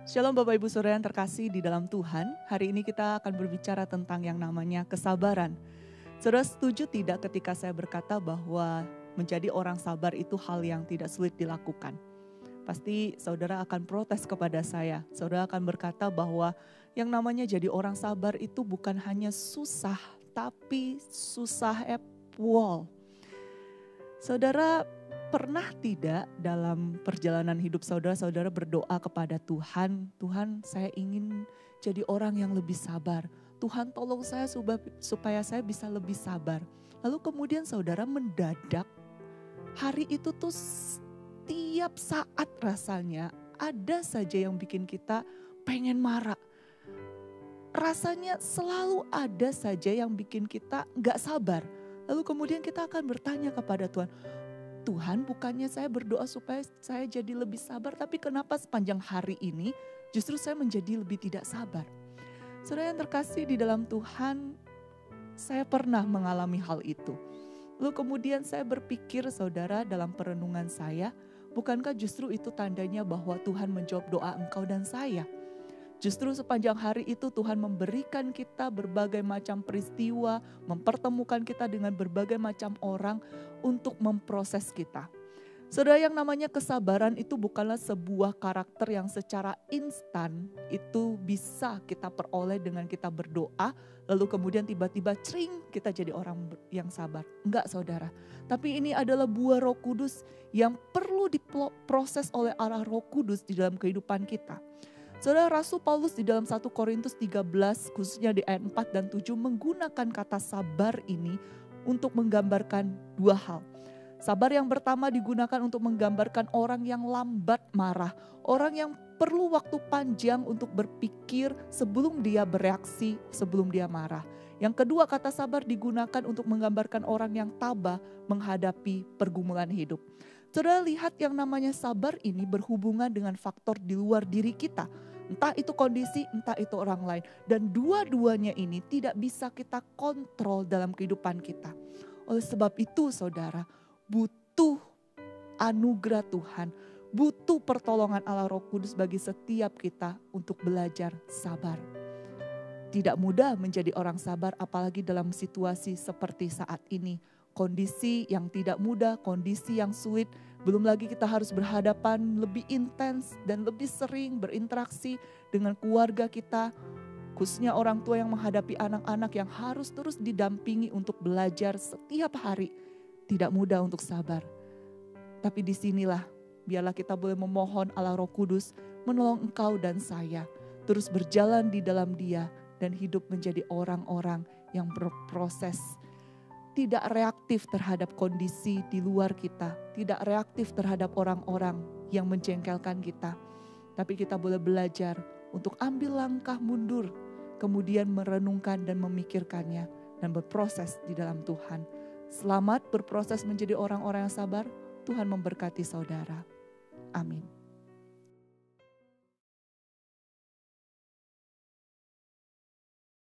Shalom Bapak Ibu Saudara yang terkasih di dalam Tuhan. Hari ini kita akan berbicara tentang yang namanya kesabaran. Saudara setuju tidak ketika saya berkata bahwa menjadi orang sabar itu hal yang tidak sulit dilakukan? Pasti saudara akan protes kepada saya. Saudara akan berkata bahwa yang namanya jadi orang sabar itu bukan hanya susah, tapi susah epwol. Saudara pernah tidak dalam perjalanan hidup saudara berdoa kepada Tuhan, Tuhan saya ingin jadi orang yang lebih sabar. Tuhan tolong saya supaya saya bisa lebih sabar. Lalu kemudian saudara mendadak hari itu tuh setiap saat rasanya ada saja yang bikin kita pengen marah. Rasanya selalu ada saja yang bikin kita gak sabar. Lalu kemudian kita akan bertanya kepada Tuhan, Tuhan bukannya saya berdoa supaya saya jadi lebih sabar, tapi kenapa sepanjang hari ini justru saya menjadi lebih tidak sabar? Saudara yang terkasih di dalam Tuhan, saya pernah mengalami hal itu. Lalu kemudian saya berpikir saudara dalam perenungan saya, bukankah justru itu tandanya bahwa Tuhan menjawab doa engkau dan saya? Justru sepanjang hari itu Tuhan memberikan kita berbagai macam peristiwa, mempertemukan kita dengan berbagai macam orang untuk memproses kita. Saudara, yang namanya kesabaran itu bukanlah sebuah karakter yang secara instan itu bisa kita peroleh dengan kita berdoa, lalu kemudian tiba-tiba cring kita jadi orang yang sabar. Enggak saudara, tapi ini adalah buah Roh Kudus yang perlu diproses oleh arah Roh Kudus di dalam kehidupan kita. Saudara, Rasul Paulus di dalam 1 Korintus 13 khususnya di ayat 4 dan 7 menggunakan kata sabar ini untuk menggambarkan dua hal. Sabar yang pertama digunakan untuk menggambarkan orang yang lambat marah. Orang yang perlu waktu panjang untuk berpikir sebelum dia bereaksi, sebelum dia marah. Yang kedua, kata sabar digunakan untuk menggambarkan orang yang tabah menghadapi pergumulan hidup. Saudara, lihat yang namanya sabar ini berhubungan dengan faktor di luar diri kita. Entah itu kondisi, entah itu orang lain. Dan dua-duanya ini tidak bisa kita kontrol dalam kehidupan kita. Oleh sebab itu saudara, butuh anugerah Tuhan. Butuh pertolongan Allah Roh Kudus bagi setiap kita untuk belajar sabar. Tidak mudah menjadi orang sabar apalagi dalam situasi seperti saat ini. Kondisi yang tidak mudah, kondisi yang sulit. Belum lagi kita harus berhadapan lebih intens dan lebih sering berinteraksi dengan keluarga kita. Khususnya orang tua yang menghadapi anak-anak yang harus terus didampingi untuk belajar setiap hari. Tidak mudah untuk sabar. Tapi disinilah biarlah kita boleh memohon Allah Roh Kudus menolong engkau dan saya. Terus berjalan di dalam Dia dan hidup menjadi orang-orang yang berproses. Tidak reaktif terhadap kondisi di luar kita. Tidak reaktif terhadap orang-orang yang menjengkelkan kita. Tapi kita boleh belajar untuk ambil langkah mundur. Kemudian merenungkan dan memikirkannya. Dan berproses di dalam Tuhan. Selamat berproses menjadi orang-orang yang sabar. Tuhan memberkati saudara. Amin.